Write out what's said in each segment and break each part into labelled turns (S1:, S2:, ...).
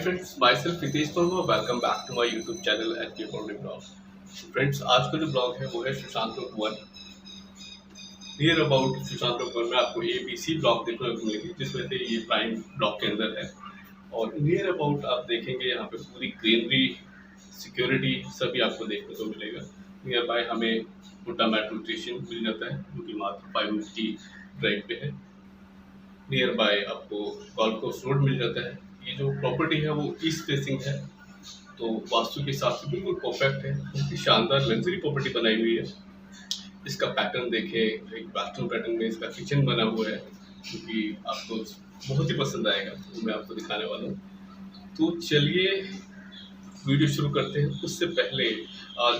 S1: friends, myself Hitesh Verma. Welcome back to my YouTube channel at K4D Blog. Friends, आज का जो blog है वो है Sushant road 1। Near about Sushant road 1 में आपको ABC ब्लॉक देखने को मिलेगी, जिसमें से ये प्राइम ब्लॉक के अंदर है। और नियर अबाउट आप देखेंगे यहाँ पे पूरी ग्रीनरी, सिक्योरिटी सभी आपको देखने को मिलेगा। नियर बाय हमें हुड्डा मेट्रो स्टेशन मिल जाता है, जो कि मात्र 5 मिनट की ड्राइव पे है। नियर बाय आपको गोल्फ कोर्स रोड मिल जाता है। ये जो प्रॉपर्टी है वो ईस्ट फेसिंग है, तो वास्तु के हिसाब से बिल्कुल परफेक्ट है। बहुत ही शानदार लग्जरी प्रॉपर्टी बनाई हुई है। इसका पैटर्न देखें, एक वेस्टर्न पैटर्न में इसका किचन बना हुआ है, जो कि आपको बहुत ही पसंद आएगा, तो मैं आपको दिखाने वाला हूँ। तो चलिए वीडियो शुरू करते हैं। उससे पहले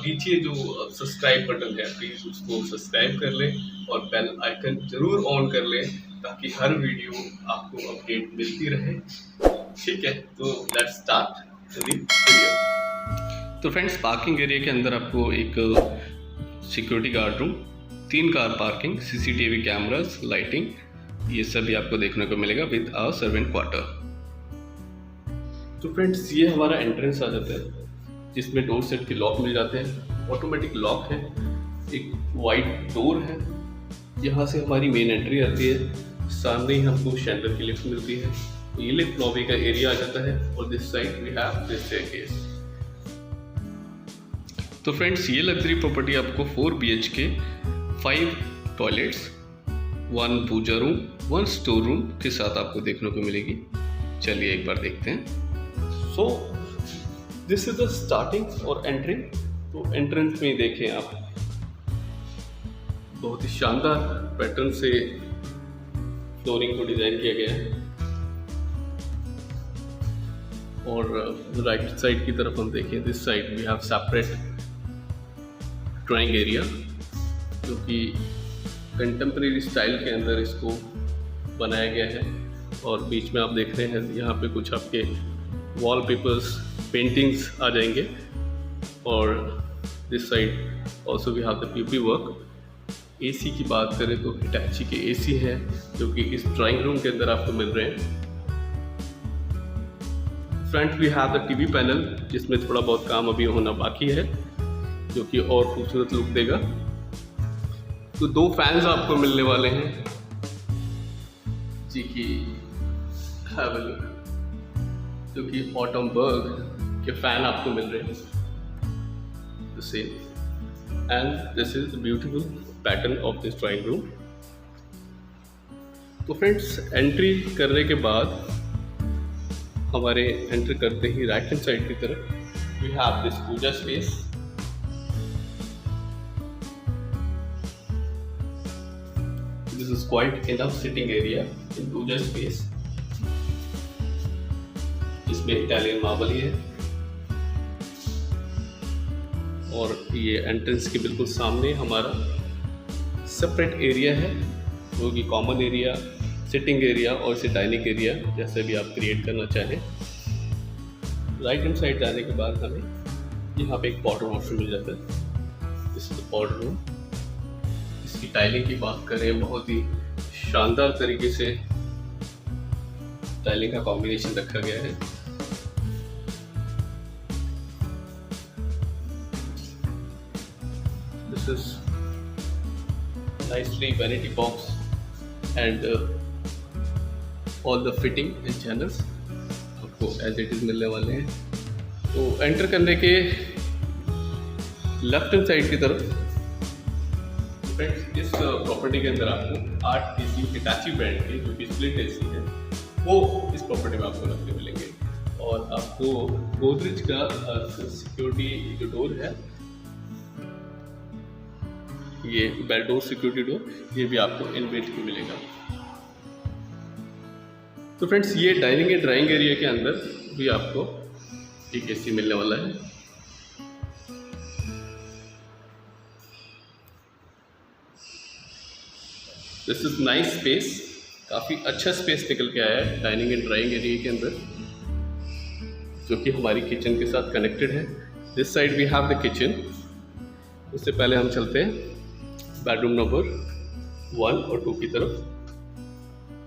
S1: नीचे जो सब्सक्राइब बटन है, प्लीज़ उसको सब्सक्राइब कर लें और बेल आइकन ज़रूर ऑन कर लें, ताकि हर वीडियो आपको अपडेट मिलती रहे। ठीक है, तो लेट्स स्टार्ट द वीडियो। तो फ्रेंड्स, पार्किंग एरिया के अंदर आपको एक security guard room, 3 car parking, CCTV cameras, lighting, ये सभी आपको देखने को मिलेगा विद अ सर्वेंट क्वार्टर। तो फ्रेंड्स, ये हमारा एंट्रेंस आ जाता है, जिसमें डोर सेट के लॉक मिल जाते हैं, ऑटोमेटिक लॉक है, एक वाइट डोर है। यहाँ से हमारी मेन एंट्री आती है। सामने ही हमको शैंडर की लिफ्ट मिलती है। ये लिफ्ट लॉबी का एरिया आ जाता है और this side we have this staircase. तो फ्रेंड्स, ये लग्जरी प्रॉपर्टी आपको 4 BHK, 5 toilets, 1 puja room, 1 store room के साथ आपको देखने को मिलेगी। चलिए एक बार देखते हैं। So this is the starting और एंट्री। तो एंट्रेंस में देखें आप, बहुत ही शानदार पैटर्न से फ्लोरिंग को डिजाइन किया गया है। और राइट साइड की तरफ हम देखें, this side we have separate drawing area, जो कि कंटेम्प्रेरी स्टाइल के अंदर इसको बनाया गया है। और बीच में आप देख रहे हैं, यहाँ पे कुछ आपके वॉलपेपर्स, पेंटिंग्स आ जाएंगे। और this side also we have the POP work. AC की बात करें तो हिटाची के AC है, जो कि इस ड्राइंग रूम के अंदर आपको मिल रहे हैं। Front we have the TV panel, जिसमें थोड़ा बहुत काम अभी होना बाकी है, जो कि और खूबसूरत लुक देगा। तो 2 फैंस आपको मिलने वाले हैं, जी की हैव अ लुक, जो कि ऑटमबर्ग के फैन आपको मिल रहे हैं। Same and this is beautiful pattern of this drawing room. तो फ्रेंड्स, एंट्री करने के बाद हमारे एंटर करते ही राइट हैंड साइड की तरफ we have this puja space. This is quite enough sitting area in puja space. इसमें इटालियन मार्बल ही है। और ये एंट्रेंस के बिल्कुल सामने हमारा सेपरेट एरिया है, जो कि कॉमन एरिया, सिटिंग एरिया और इसे डाइनिंग एरिया जैसे भी आप क्रिएट करना चाहें। राइट हैंड साइड जाने के बाद हमें यहाँ पे एक पाउडर वॉशरूम मिल जाता है। इस पाउडर रूम, इसकी टाइलिंग की बात करें, बहुत ही शानदार तरीके से टाइलिंग का कॉम्बिनेशन रखा गया है। This is nicely vanity box and all the fitting and channels आपको as it is मिलने वाले हैं। तो एंटर करने के लेफ्ट हैंड साइड की तरफ फ्रेंड्स, इस प्रॉपर्टी के अंदर आपको 8 AC हिटाची ब्रांड के, जो कि स्प्लिट AC है, वो इस प्रॉपर्टी में आपको रखने मिलेंगे। और आपको गोदरेज का सिक्योरिटी जो डोर है, ये बेड डोर, सिक्योरिटी डोर, ये भी आपको इनबिल्ट ही मिलेगा। तो फ्रेंड्स, ये डाइनिंग एंड ड्राइंग एरिया के अंदर भी आपको एक AC मिलने वाला है। दिस इज नाइस स्पेस, काफ़ी अच्छा स्पेस निकल के आया है डाइनिंग एंड ड्राइंग एरिया के अंदर, जो कि हमारी किचन के साथ कनेक्टेड है। This side we have the kitchen. उससे पहले हम चलते हैं बेडरूम नंबर 1 और 2 की तरफ।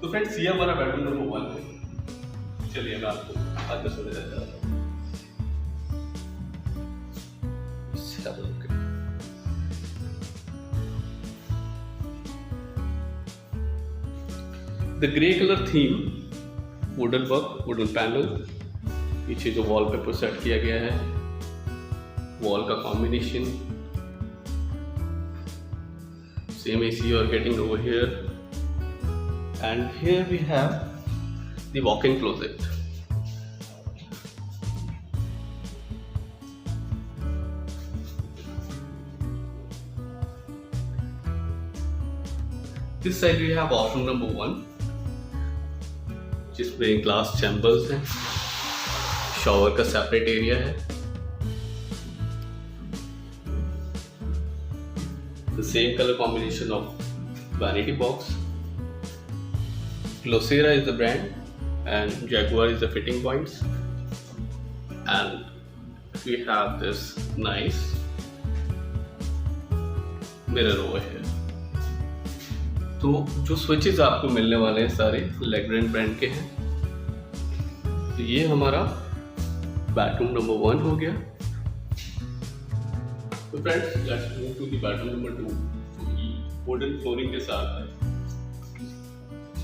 S1: तो फ्रेंड्स, ये हमारा बेडरूम नंबर 1 है। चलिए मैं आपको अंदर से नजर आ रहा है। Have a look at the grey color theme, wooden work, wooden panel, पीछे जो वॉलपेपर सेट किया गया है, वॉल का combination, same AC you are getting over here, and here we have the walk-in closet. This side we have washroom number 1, जिसमें glass chambers हैं, shower का separate area है, the same color combination of vanity box. Glosera is the brand and Jaguar is the fitting points, and we have this nice mirror over here. तो जो switches आपको मिलने वाले हैं सारे लेग्रैंड ब्रांड के हैं। तो ये हमारा बेडरूम नंबर 1 हो गया। तो friends let's move to the bedroom number 2, जो कि वुडन फ्लोरिंग के साथ है।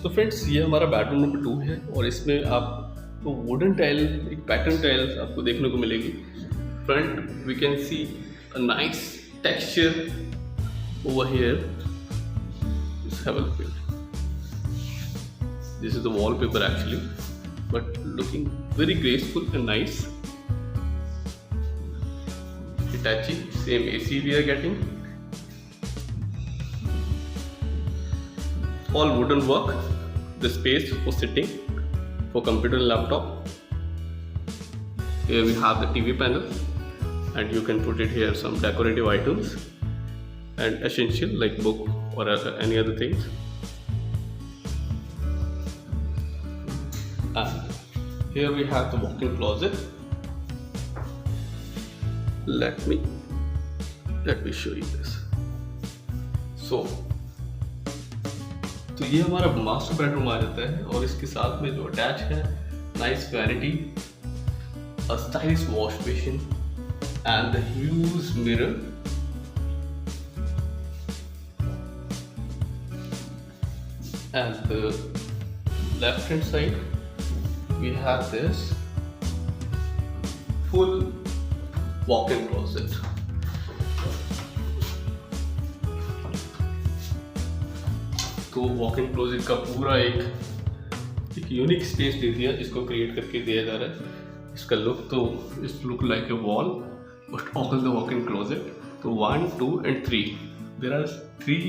S1: तो फ्रेंड्स ये हमारा बेडरूम नंबर 2 है और इसमें आपको वुडन टाइल, एक पैटर्न टाइल आपको देखने को मिलेगी। Front we can see a nice texture over here. Have a look at it. This is the wallpaper actually, but looking very graceful and nice. Hitachi, same AC we are getting. All wooden work. The space for sitting, for computer and laptop. Here we have the TV panel, and you can put it here some decorative items and essential like book or any other things. And here we have the walk-in closet. Let me show you this. So ये हमारा master bedroom आ जाता है और इसके साथ में जो attach है, nice vanity, a stylish wash basin and the huge mirror. And the left hand side we have this full walk-in closet. तो walk-in closet का पूरा एक यूनिक स्पेस दे दिया, इसको क्रिएट करके दिया जा रहा है। इसका लुक तो इस look like a wall but all the walk-in closet. तो 1, 2 and 3 there are 3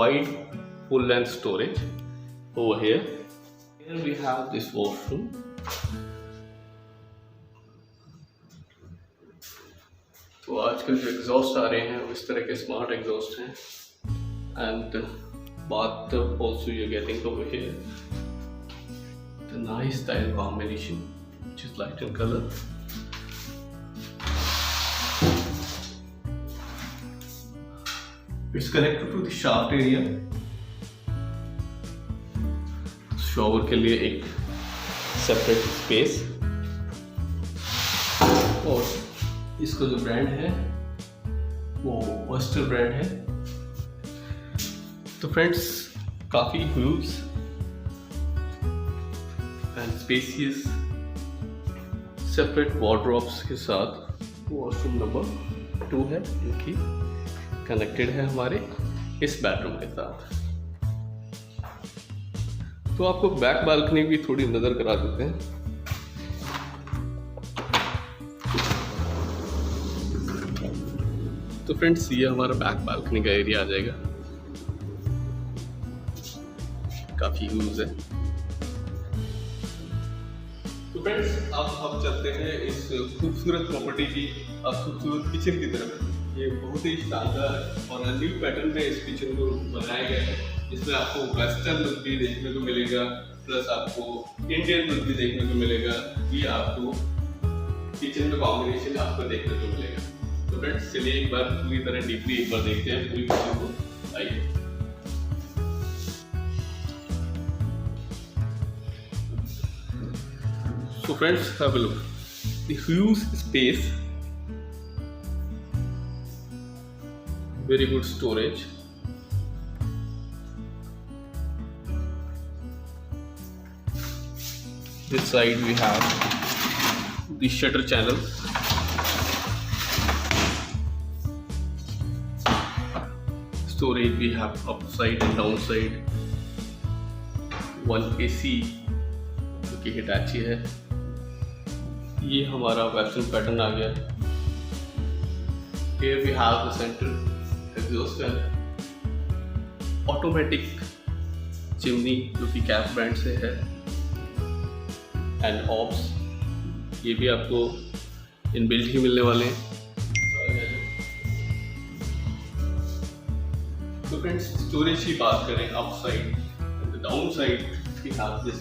S1: wide full length storage over here. Here we have this washroom. तो आजकल जो एग्जॉस्ट आ रहे हैं वो इस तरह के स्मार्ट एग्जॉस्ट हैं, and bathtub also you're getting over here. The nice tile combination which is light in color. It's connected to the shaft area. Shower के लिए एक सेपरेट स्पेस, और इसका जो ब्रांड है वो वेस्टर ब्रांड है। तो फ्रेंड्स काफ़ी huge and spacious separate wardrobes के साथ वॉशरूम नंबर 2 है, जो कि कनेक्टेड है हमारे इस बेडरूम के साथ। तो आपको बैक बालकनी भी थोड़ी नज़र करा देते हैं। तो फ्रेंड्स ये हमारा बैक बालकनी का एरिया आ जाएगा, काफ़ी यूज है। तो फ्रेंड्स अब चलते हैं इस खूबसूरत प्रॉपर्टी की खूबसूरत किचन की तरफ। ये बहुत ही शानदार और न्यू पैटर्न में इस किचन को बनाया गया है, जिसमें आपको वेस्टर्न लुक भी देखने को मिलेगा, प्लस आपको इंडियन लुक भी देखने को मिलेगा। ये आपको किचन में कॉम्बिनेशन आपको देखने को मिलेगा। तो फ्रेंड्स चलिए एक बार पूरी तरह डीपली एक बार देखते हैं पूरी किचन को। आइए। So friends, have a look. The huge space, very good storage. This side we have the shutter channel. Storage we have upside and downside. One AC जो कि हिटाची है. ये हमारा वेस्टर्न पैटर्न आ गया. Here we have the center exhaust fan, automatic chimney जो कि cap brand से है, एंड ऑप्स ये भी आपको इनबिल्ट ही मिलने वाले हैं. तो फ्रेंड्स, स्टोरेज की बात करें up side, down side we have this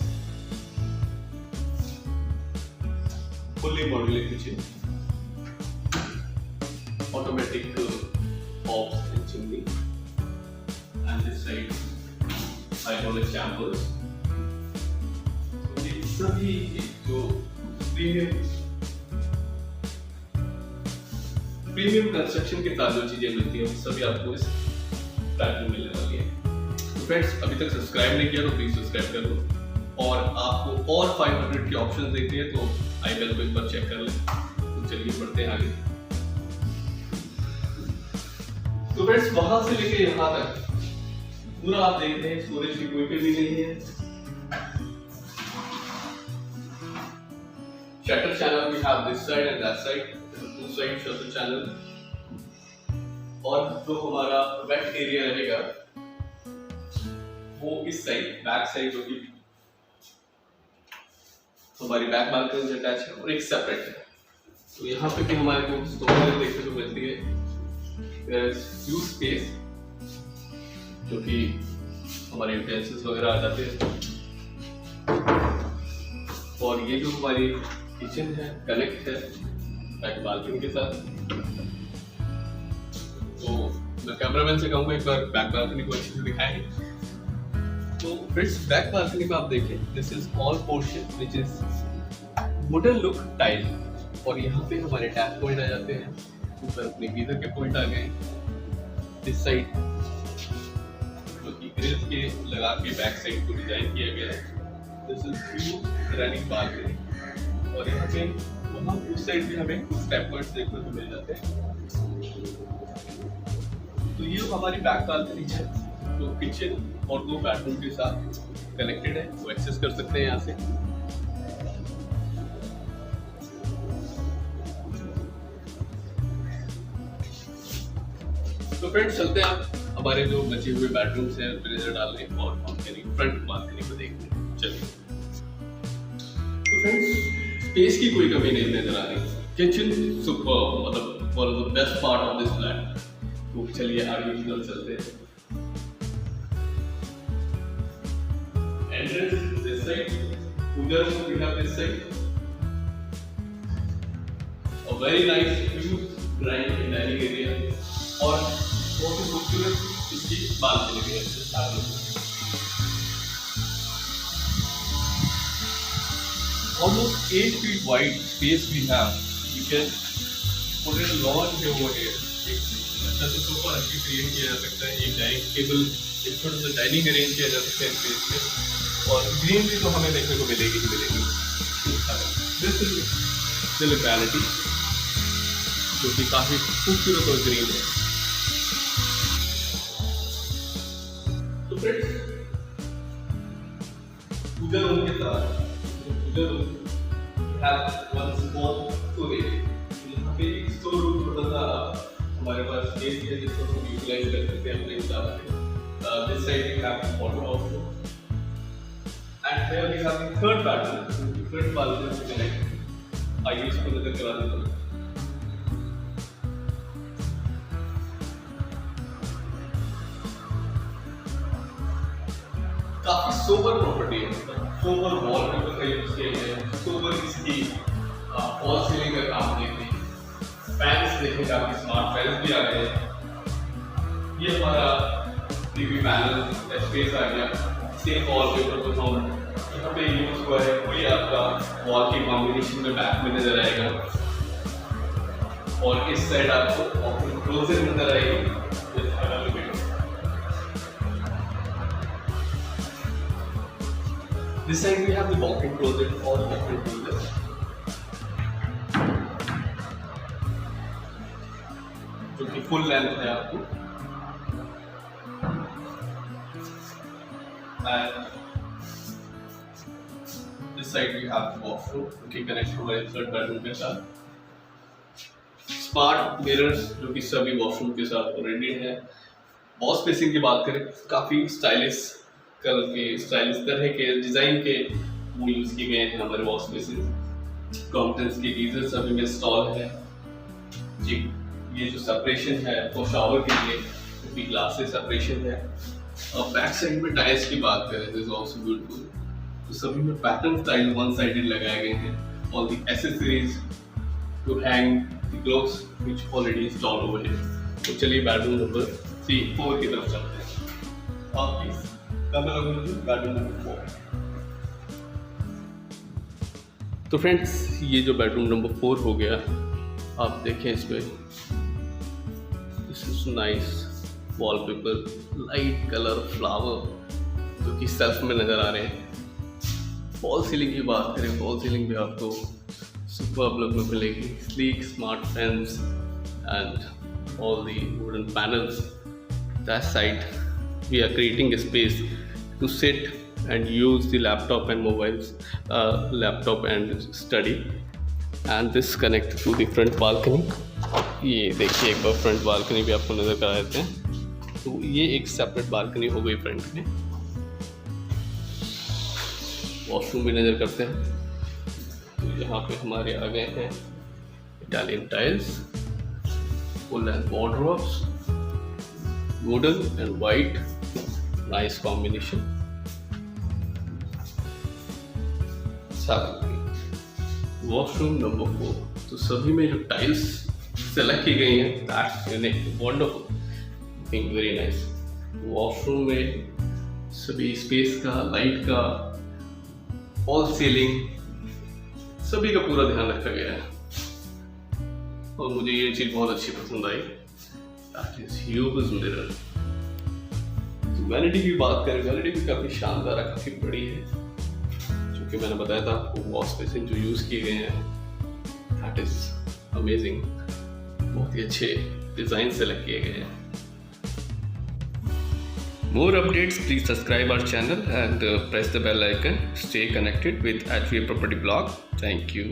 S1: fully modular kitchen, automatic hobs and chimney, and this side hydraulic chambers. ये सभी जो प्रीमियम कंस्ट्रक्शन के साथ जो चीजें मिलती हैं वो सभी आपको इस पैक में मिलने वाली है. तो फ्रेंड्स, अभी तक सब्सक्राइब नहीं किया तो प्लीज सब्सक्राइब कर लो, और आपको और 500 के ऑप्शन देखते हैं तो आई बेल को एक बार चेक कर लें. तो चलिए बढ़ते हैं आगे. तो फ्रेंड्स, वहां से लेके यहाँ तक पूरा आप देख रहे हैं, स्टोरेज की कोई कमी नहीं है. Shutter channel we have this side and that side, two side shutter channel. और जो हमारा वेट एरिया रहेगा वो इस साइड, बैक साइड जो कि हमारी बैक बालकनी से अटैच है और एक सेपरेट है. तो यहाँ पे भी हमारे को स्टोरेज देखने को मिलती है. देयर इज ह्यूज स्पेस जो कि हमारे यूटेंसिल्स वगैरह आ जाते हैं. और ये जो हमारी किचन है कनेक्ट है बैक बालकनी के साथ. तो मैं कैमरामैन से कहूँगा एक बार बैक बालकनी को अच्छे से दिखाएंगे. तो फ्रेंड्स, बैक बालकनी में आप देखें, this is all portion which is wooden look tile. और यहाँ पे हमारे टैप पॉइंट आ जाते हैं. ऊपर अपने गीजर के पॉइंट आ गए. दिस साइड जो कि ग्रिल्स के लगा के बैक साइड को डिजाइन किया गया है. This is huge running balcony. और यहाँ पे वहाँ उस साइड भी हमें स्टेप पॉइंट्स देखने को मिल जाते हैं. तो ये हमारी बैक बालकनी है जो किचन और 2 बेडरूम के साथ कनेक्टेड है. वो एक्सेस कर सकते हैं यहाँ से. तो फ्रेंड्स, चलते हैं आप हमारे जो बचे हुए बेडरूम्स हैं उन नजर डालने और बालकनी, फ्रंट बालकनी को देखते हैं. चलिए. तो फ्रेंड्स, स्पेस की कोई कमी नहीं नजर आ रही. किचन सुपर, मतलब one of the best part of this flat. तो चलिए आगे की तरफ चलते हैं. Entrance this side, उधर we have this side. A very nice huge dining area. और बहुत ही खूबसूरत इसकी बालकनी भी है. Almost 8 feet wide space we have. You can put in a lawn over here. अच्छा से सोफा अच्छी क्रिएट किया जा सकता है. एक डाइनिंग टेबल, एक छोटा सा डाइनिंग अरेंज किया जा सकता है स्पेस में. और ग्रीन भी तो हमें देखने को मिलेगी ही मिलेगी. दिस इज द लोकेलिटी जो कि काफी खूबसूरत और ग्रीन है. तो फ्रेंड्स, उधर उनके साथ उधर हैव वन स्मॉल स्टोरेज. यहाँ पे एक स्टोर रूम छोटा सा हमारे पास स्पेस है जिसको हम यूटिलाइज कर सकते हैं अपने हिसाब से. This side we have water outlet. And here we have the third bedroom, different balconies to connect. आइए इसको नजर करा देता हूँ. काफी सोबर प्रॉपर्टी है. सोबर वॉलपेपर का यूज किया गया है. सोबर इसकी फॉल सीलिंग का काम देखते हैं. फैंस देखें, काफी स्मार्ट फैंस भी आ गए हैं. ये हमारा टीवी पैनल स्पेस आ गया. सेम वॉलपेपर कुछ और यहाँ पे यूज हुआ है वही आपका वॉल के कॉम्बिनेशन में बैक में नजर आएगा, और इस साइड आपको क्लोजर नजर आएगी। This side we have the walk-in closet or walk-in closet, जो कि फुल लेंथ है आपको, and this side we have the washroom जो कि कनेक्ट होगा इस थर्ड बेडरूम के साथ। स्मार्ट मिरर्स जो कि सभी वॉशरूम के साथ ऑलरेडी है। वॉल स्पेसिंग की बात करें, काफ़ी स्टाइलिश कलर के, स्टाइलिश तरह के डिज़ाइन के वो यूज़ किए गए हैं हमारे वॉल स्पेसिंग। कॉम्पटेंस के गीजर सभी में इंस्टॉल है जी। ये जो सेपरेशन है वो शावर के लिए क्योंकि ग्लास से सेपरेशन है। और बैक साइड में टाइल्स की बात करें तो इज ऑल्सो ब्यूटीफुल, तो सभी में पैटर्न टाइल वन साइडेड लगाए गए हैं। All the accessories to hang the clothes which already installed over here. तो चलिए बेडरूम नंबर 4 की तरफ चलते हैं। आप प्लीज बेडरूम नंबर 4। तो फ्रेंड्स ये जो बेडरूम नंबर 4 हो गया, आप देखें इसमें this is nice wallpaper, light colour flower जो कि सेल्फ में नज़र आ रहे हैं। फॉल सीलिंग की बात करें, फॉल सीलिंग भी आपको सुपर्ब लुक में मिलेगी। Sleek smart fans and all the wooden panels. That side we are creating a space to sit and use the laptop and mobiles, laptop and study, and this connect to the front balcony। ये देखिए एक बार front balcony भी आपको नज़र करा देते हैं। तो ये एक सेपरेट बालकनी हो गई फ्रंट में। वॉशरूम भी नज़र करते हैं। तो यहाँ पे हमारे आ गए हैं Italian tiles, full and wardrobes, wooden and white, nice combination. Washroom number 4, तो सभी में जो टाइल्स सेलेक्ट की गई हैं that's unique, wonderful, looking very nice. Washroom में सभी स्पेस का, लाइट का, फॉल सीलिंग सभी का पूरा ध्यान रखा गया है, और मुझे ये चीज़ बहुत अच्छी पसंद आई। That is huge mirror. Vanity की बात करें, वैनिटी भी काफ़ी शानदार है, काफ़ी बड़ी है। जो कि मैंने बताया था आपको वॉल स्पेसिंग जो यूज़ किए गए हैं दैट इज अमेजिंग, बहुत ही अच्छे डिज़ाइन सेलेक्ट किए गए हैं। More updates, please subscribe our channel and press the bell icon. Stay connected with HVA Property Blog. Thank you.